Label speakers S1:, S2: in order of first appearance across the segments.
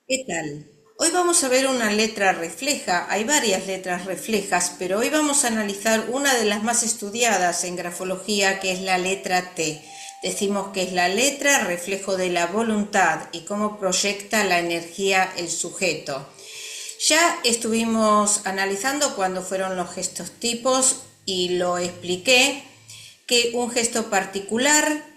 S1: ¿Qué tal? Hoy vamos a ver una letra refleja. Hay varias letras reflejas, pero hoy vamos a analizar una de las más estudiadas en grafología, que es la letra T. Decimos que es la letra reflejo de la voluntad y cómo proyecta la energía el sujeto. Ya estuvimos analizando cuándo fueron los gestos tipos y lo expliqué que un gesto particular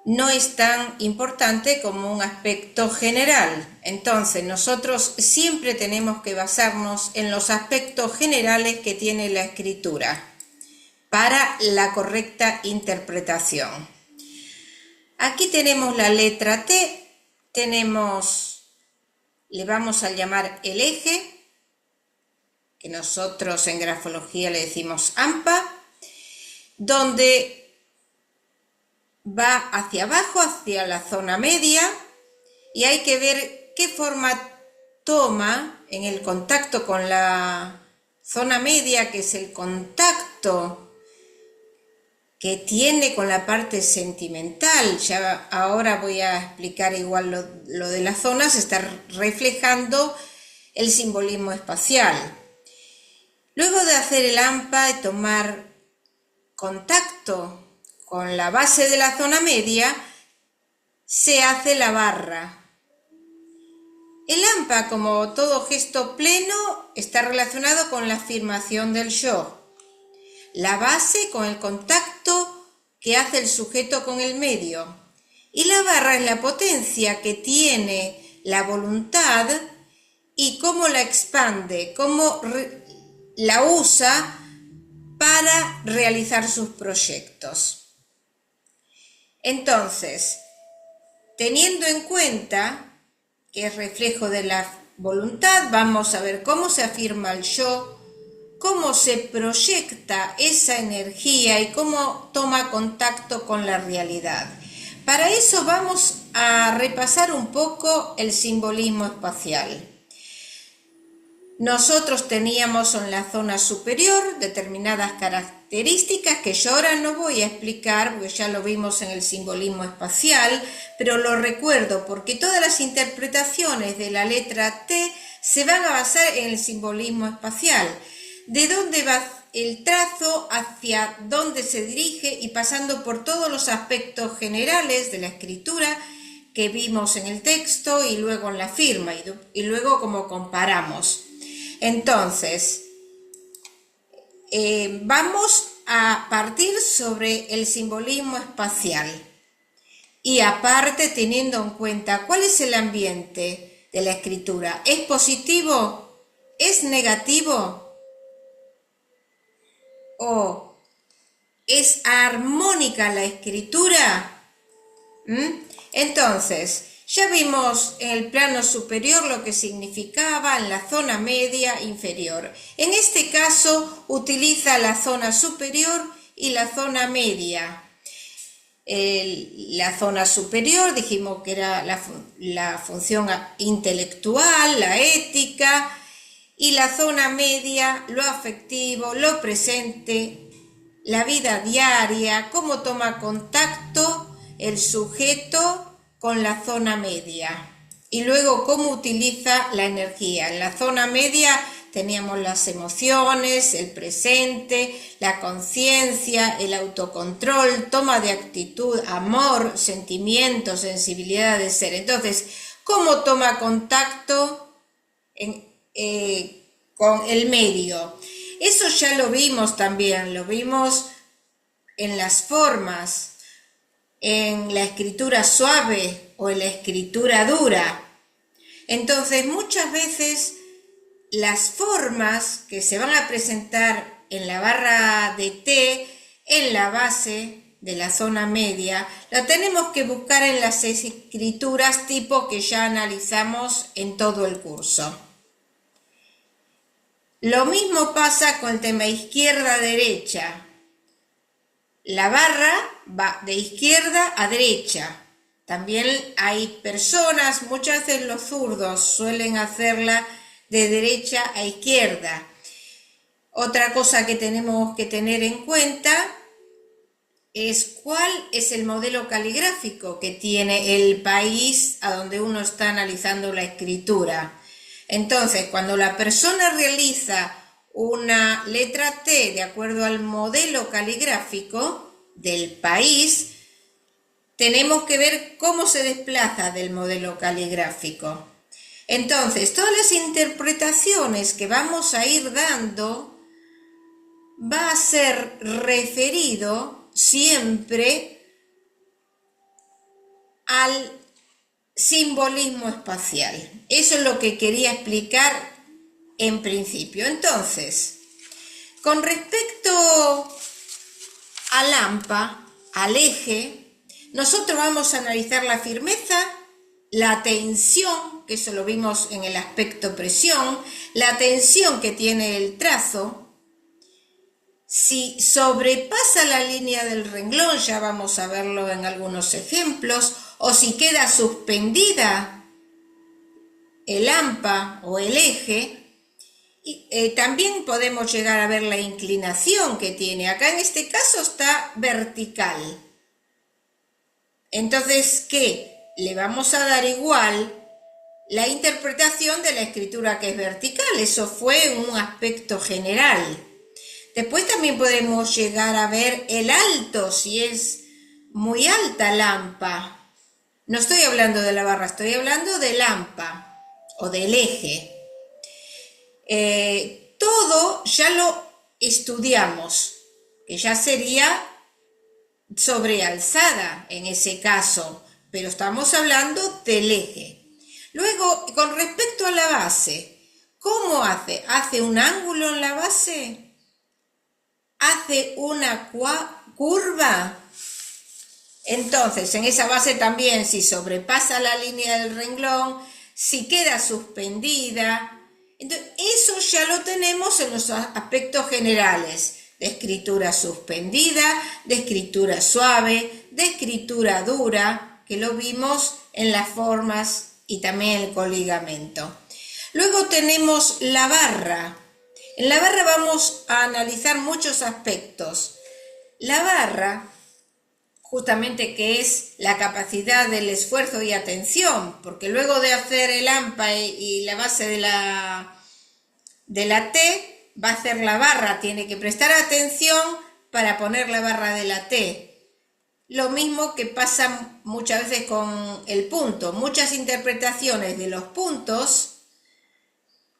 S1: no es tan importante como un aspecto general. Entonces, nosotros siempre tenemos que basarnos en los aspectos generales que tiene la escritura para la correcta interpretación. Aquí tenemos la letra T, le vamos a llamar el eje, que nosotros en grafología le decimos AMPA, donde va hacia abajo, hacia la zona media, y hay que ver qué forma toma en el contacto con la zona media, que es el contacto que tiene con la parte sentimental. Ya ahora voy a explicar igual lo de las zonas, está reflejando el simbolismo espacial. Luego de hacer el AMPA y tomar contacto con la base de la zona media, se hace la barra. El AMPA, como todo gesto pleno, está relacionado con la afirmación del yo. La base con el contacto que hace el sujeto con el medio. Y la barra es la potencia que tiene la voluntad y cómo la expande, cómo la usa para realizar sus proyectos. Entonces, teniendo en cuenta que es reflejo de la voluntad, vamos a ver cómo se afirma el yo, cómo se proyecta esa energía y cómo toma contacto con la realidad. Para eso vamos a repasar un poco el simbolismo espacial. Nosotros teníamos en la zona superior determinadas características que yo ahora no voy a explicar porque ya lo vimos en el simbolismo espacial, pero lo recuerdo porque todas las interpretaciones de la letra T se van a basar en el simbolismo espacial. De dónde va el trazo, hacia dónde se dirige y pasando por todos los aspectos generales de la escritura que vimos en el texto y luego en la firma y luego cómo comparamos. Entonces, vamos a partir sobre el simbolismo espacial y aparte teniendo en cuenta cuál es el ambiente de la escritura. ¿Es positivo? ¿Es negativo? ¿O es armónica la escritura? Entonces, ya vimos en el plano superior lo que significaba en la zona media inferior. En este caso utiliza la zona superior y la zona media. La zona superior dijimos que era la función intelectual, la ética, y la zona media, lo afectivo, lo presente, la vida diaria, cómo toma contacto el sujeto con la zona media y luego cómo utiliza la energía. En la zona media teníamos las emociones, el presente, la conciencia, el autocontrol, toma de actitud, amor, sentimiento, sensibilidad de ser. Entonces, ¿cómo toma contacto con el medio? Eso ya lo vimos también, lo vimos en las formas, en la escritura suave o en la escritura dura. Entonces, muchas veces las formas que se van a presentar en la barra de T, en la base de la zona media, lo tenemos que buscar en las escrituras tipo que ya analizamos en todo el curso. Lo mismo pasa con el tema izquierda-derecha. La barra va de izquierda a derecha. También hay personas, muchas veces los zurdos suelen hacerla de derecha a izquierda. Otra cosa que tenemos que tener en cuenta es cuál es el modelo caligráfico que tiene el país a donde uno está analizando la escritura. Entonces, cuando la persona realiza una letra T de acuerdo al modelo caligráfico del país, tenemos que ver cómo se desplaza del modelo caligráfico. Entonces, todas las interpretaciones que vamos a ir dando va a ser referido siempre al simbolismo espacial. Eso es lo que quería explicar en principio. Entonces, con respecto al AMPA, al eje, nosotros vamos a analizar la firmeza, la tensión, que eso lo vimos en el aspecto presión, la tensión que tiene el trazo. Si sobrepasa la línea del renglón, ya vamos a verlo en algunos ejemplos, o si queda suspendida el AMPA o el eje. Y también podemos llegar a ver la inclinación que tiene. Acá en este caso está vertical. Entonces, ¿qué? Le vamos a dar igual la interpretación de la escritura que es vertical. Eso fue un aspecto general. Después también podemos llegar a ver el alto, si es muy alta la AMPA. No estoy hablando de la barra, estoy hablando del AMPA o del eje. Todo ya lo estudiamos, que ya sería sobrealzada en ese caso, pero estamos hablando del eje. Luego, con respecto a la base, ¿cómo hace? ¿Hace un ángulo en la base? ¿Hace una curva? Entonces, en esa base también, si sobrepasa la línea del renglón, si queda suspendida. Entonces, eso ya lo tenemos en los aspectos generales, de escritura suspendida, de escritura suave, de escritura dura, que lo vimos en las formas y también el coligamento. Luego tenemos la barra. En la barra vamos a analizar muchos aspectos. La barra, justamente, que es la capacidad del esfuerzo y atención, porque luego de hacer el AMPA y la base de la T, va a hacer la barra, tiene que prestar atención para poner la barra de la T. Lo mismo que pasa muchas veces con el punto. Muchas interpretaciones de los puntos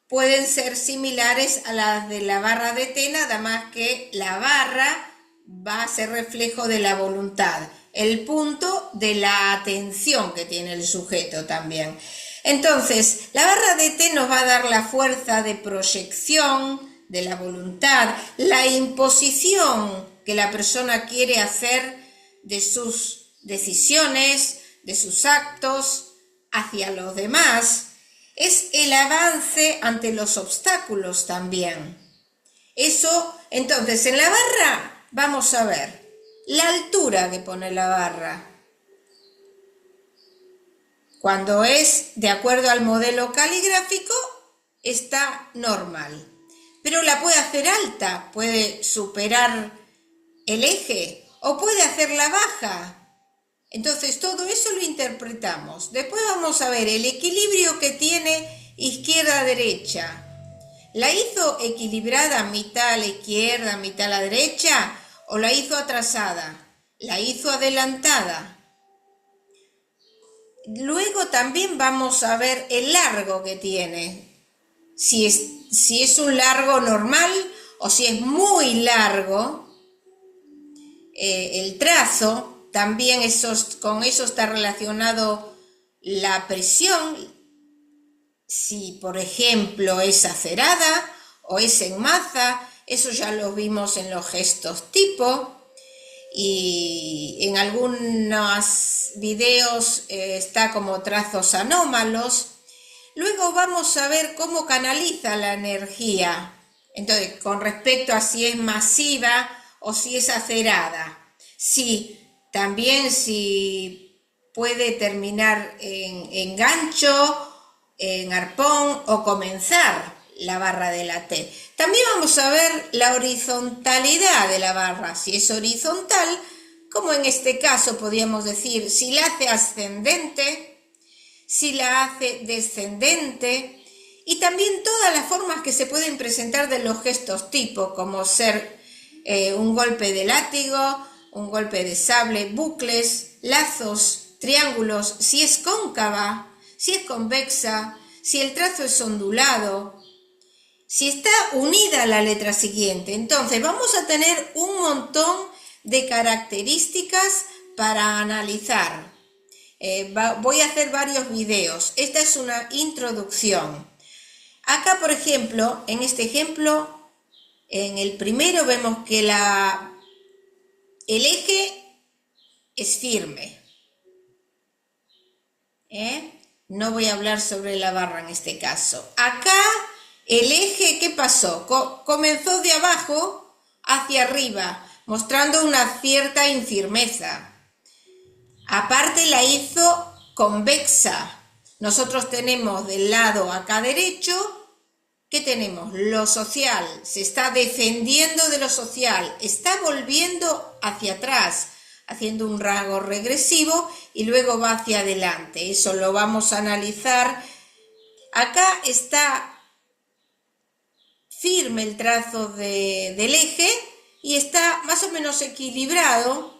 S1: pueden ser similares a las de la barra de T, nada más que la barra va a ser reflejo de la voluntad, el punto de la atención que tiene el sujeto también. Entonces, la barra de T nos va a dar la fuerza de proyección de la voluntad, la imposición que la persona quiere hacer de sus decisiones, de sus actos hacia los demás. Es el avance ante los obstáculos también. Eso, entonces, en la barra vamos a ver la altura que pone la barra. Cuando es de acuerdo al modelo caligráfico, está normal. Pero la puede hacer alta, puede superar el eje o puede hacerla baja. Entonces, todo eso lo interpretamos. Después vamos a ver el equilibrio que tiene izquierda-derecha. ¿La hizo equilibrada mitad a la izquierda, mitad a la derecha? ¿O la hizo atrasada? ¿La hizo adelantada? Luego también vamos a ver el largo que tiene. Si es un largo normal o si es muy largo, el trazo. También con eso está relacionado la presión, si por ejemplo es acerada o es en maza, eso ya lo vimos en los gestos tipo y en algunos videos está como trazos anómalos. Luego vamos a ver cómo canaliza la energía, entonces con respecto a si es masiva o si es acerada. También si puede terminar en gancho, en arpón o comenzar la barra de la T. También vamos a ver la horizontalidad de la barra. Si es horizontal, como en este caso podríamos decir, si la hace ascendente, si la hace descendente, y también todas las formas que se pueden presentar de los gestos tipo, como ser un golpe de látigo, un golpe de sable, bucles, lazos, triángulos, si es cóncava, si es convexa, si el trazo es ondulado, si está unida a la letra siguiente. Entonces vamos a tener un montón de características para analizar. Voy a hacer varios videos. Esta es una introducción. Acá, por ejemplo, en este ejemplo, en el primero vemos que el eje es firme. No voy a hablar sobre la barra en este caso. Acá el eje, ¿qué pasó? Comenzó de abajo hacia arriba, mostrando una cierta infirmeza. Aparte la hizo convexa. Nosotros tenemos del lado acá derecho, ¿qué tenemos? Lo social, se está defendiendo de lo social, está volviendo hacia atrás, haciendo un rasgo regresivo y luego va hacia adelante. Eso lo vamos a analizar. Acá está firme el trazo del eje y está más o menos equilibrado.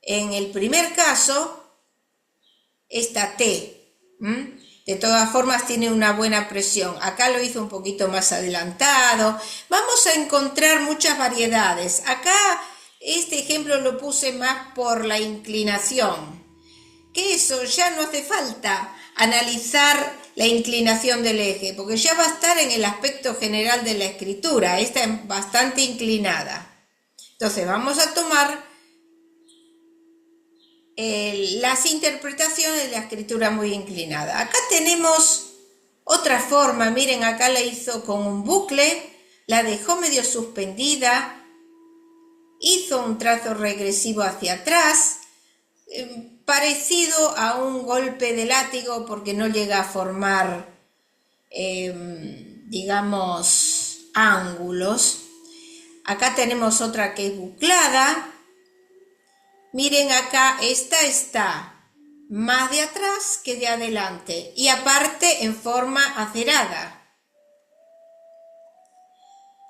S1: En el primer caso, esta T, de todas formas tiene una buena presión. Acá lo hizo un poquito más adelantado. Vamos a encontrar muchas variedades. Acá este ejemplo lo puse más por la inclinación, que eso ya no hace falta analizar la inclinación del eje, porque ya va a estar en el aspecto general de la escritura. Esta es bastante inclinada. Entonces vamos a tomar las interpretaciones de la escritura muy inclinada. Acá tenemos otra forma. Miren, acá la hizo con un bucle, la dejó medio suspendida, hizo un trazo regresivo hacia atrás, parecido a un golpe de látigo porque no llega a formar, digamos, ángulos. Acá tenemos otra que es buclada. Miren acá, esta está más de atrás que de adelante y aparte en forma acerada.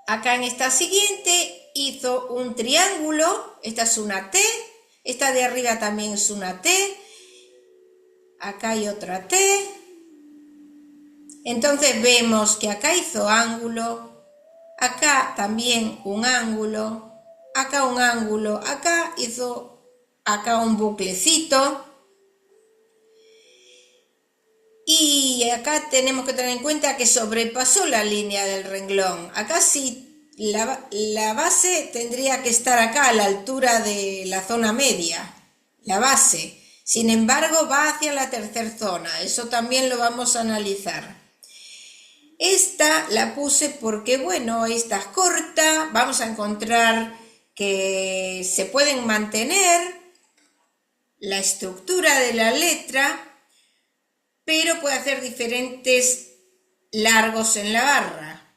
S1: Acá en esta siguiente hizo un triángulo, esta es una T, esta de arriba también es una T, acá hay otra T. Entonces vemos que acá hizo ángulo, acá también un ángulo, acá un ángulo, acá hizo un buclecito. Y acá tenemos que tener en cuenta que sobrepasó la línea del renglón. Acá sí, la base tendría que estar acá a la altura de la zona media, la base. Sin embargo, va hacia la tercera zona. Eso también lo vamos a analizar. Esta la puse porque, bueno, esta es corta. Vamos a encontrar que se pueden mantener la estructura de la letra, pero puede hacer diferentes largos en la barra.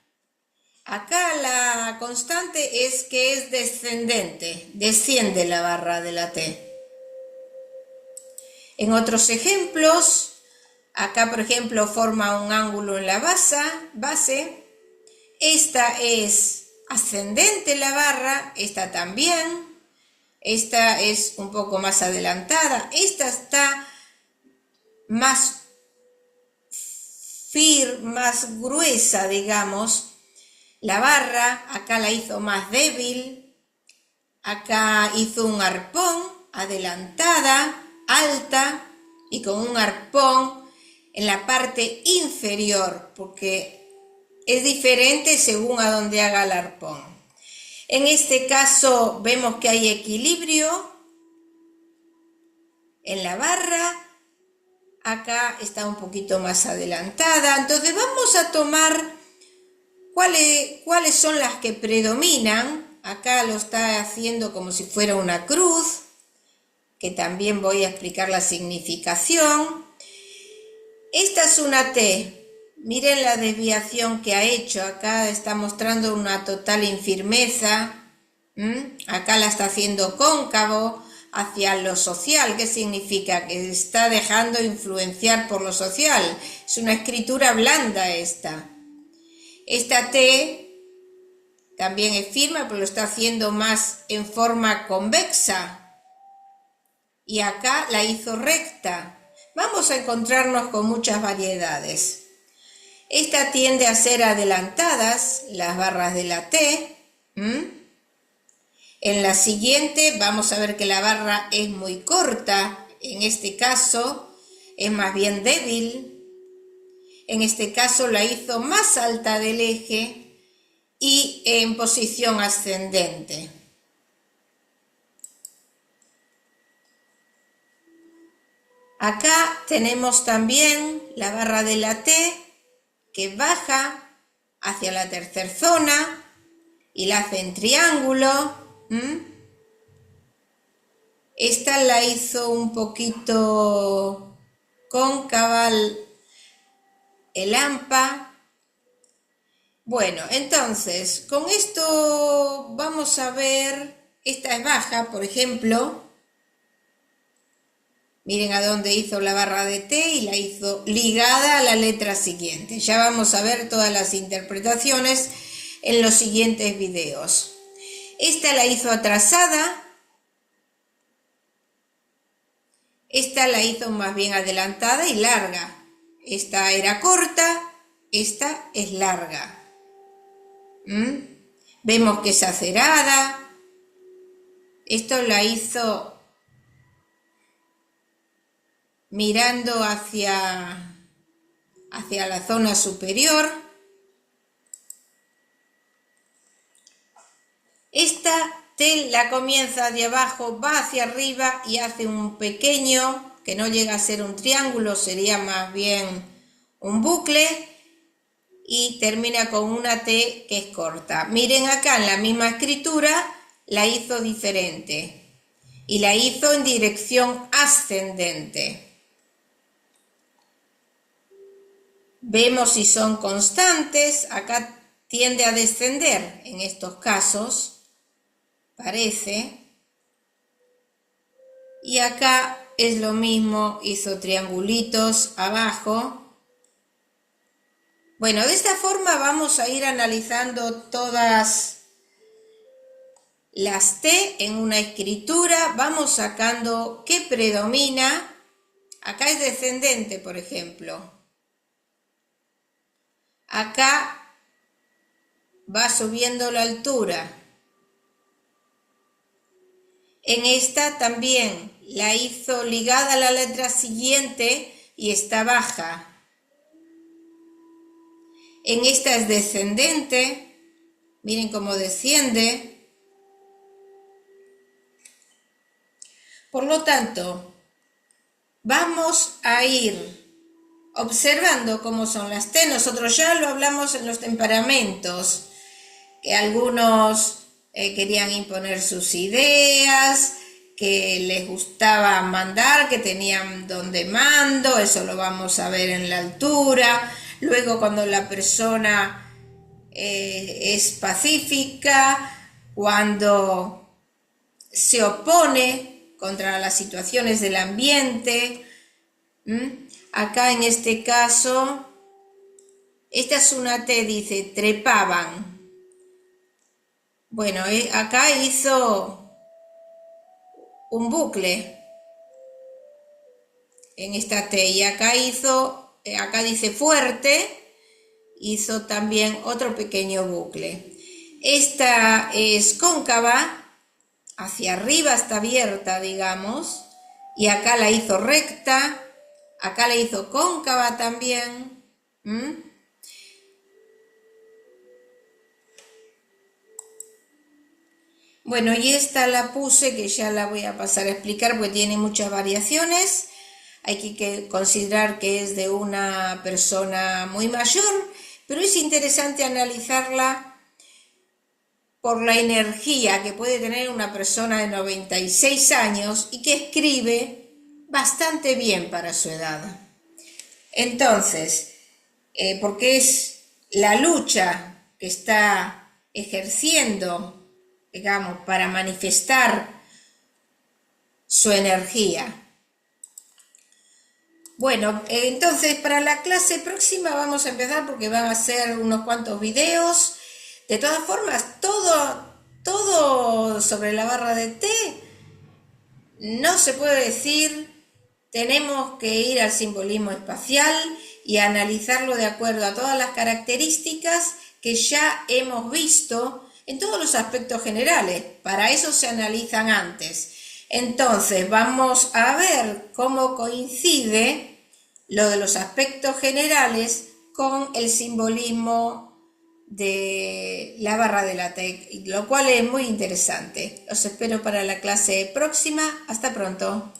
S1: Acá la constante es que es descendente, desciende la barra de la T. En otros ejemplos, acá por ejemplo forma un ángulo en la base. Esta es ascendente la barra, esta también. Esta es un poco más adelantada, esta está más más gruesa, digamos. La barra, acá la hizo más débil, acá hizo un arpón, adelantada, alta y con un arpón en la parte inferior, porque es diferente según a dónde haga el arpón. En este caso vemos que hay equilibrio en la barra, acá está un poquito más adelantada. Entonces vamos a tomar cuáles son las que predominan. Acá lo está haciendo como si fuera una cruz, que también voy a explicar la significación. Esta es una T. Miren la desviación que ha hecho. Acá está mostrando una total infirmeza. Acá la está haciendo cóncavo. hacia lo social. ¿Qué significa? Que está dejando influenciar por lo social. Es una escritura blanda esta. Esta T también es firme, pero lo está haciendo más en forma convexa. Y acá la hizo recta. Vamos a encontrarnos con muchas variedades. Esta tiende a ser adelantadas, las barras de la T. En la siguiente vamos a ver que la barra es muy corta. En este caso es más bien débil. En este caso la hizo más alta del eje y en posición ascendente. Acá tenemos también la barra de la T que baja hacia la tercera zona y la hace en triángulo. Esta la hizo un poquito cóncava el AMPA. Bueno, entonces, con esto vamos a ver, esta es baja, por ejemplo. Miren a dónde hizo la barra de T y la hizo ligada a la letra siguiente. Ya vamos a ver todas las interpretaciones en los siguientes videos. Esta la hizo atrasada. Esta la hizo más bien adelantada y larga. Esta era corta, esta es larga. Vemos que es acerada. Esto la hizo mirando hacia la zona superior. Esta T la comienza de abajo, va hacia arriba y hace un pequeño, que no llega a ser un triángulo, sería más bien un bucle, y termina con una T que es corta. Miren acá en la misma escritura la hizo diferente y la hizo en dirección ascendente. Vemos si son constantes. Acá tiende a descender en estos casos, parece. Y acá es lo mismo, hizo triangulitos abajo. Bueno, de esta forma vamos a ir analizando todas las T en una escritura. Vamos sacando qué predomina. Acá es descendente, por ejemplo. Acá va subiendo la altura. En esta también la hizo ligada a la letra siguiente y está baja. En esta es descendente. Miren cómo desciende. Por lo tanto, vamos a ir observando cómo son las T. Nosotros ya lo hablamos en los temperamentos, que algunos querían imponer sus ideas, que les gustaba mandar, que tenían don de mando, eso lo vamos a ver en la altura. Luego cuando la persona es pacífica, cuando se opone contra las situaciones del ambiente. Acá en este caso, esta es una T, dice, trepaban. Bueno, acá hizo un bucle en esta T y acá hizo, acá dice fuerte, hizo también otro pequeño bucle. Esta es cóncava, hacia arriba está abierta, digamos, y acá la hizo recta. Acá la hizo cóncava también. Bueno, y esta la puse, que ya la voy a pasar a explicar porque tiene muchas variaciones. Hay que considerar que es de una persona muy mayor, pero es interesante analizarla por la energía que puede tener una persona de 96 años y que escribe bastante bien para su edad. Entonces, porque es la lucha que está ejerciendo, digamos, para manifestar su energía. Bueno, entonces para la clase próxima vamos a empezar porque van a ser unos cuantos videos. De todas formas, todo sobre la barra de té no se puede decir. Tenemos que ir al simbolismo espacial y analizarlo de acuerdo a todas las características que ya hemos visto en todos los aspectos generales. Para eso se analizan antes. Entonces vamos a ver cómo coincide lo de los aspectos generales con el simbolismo de la barra de la TEC, lo cual es muy interesante. Os espero para la clase próxima. Hasta pronto.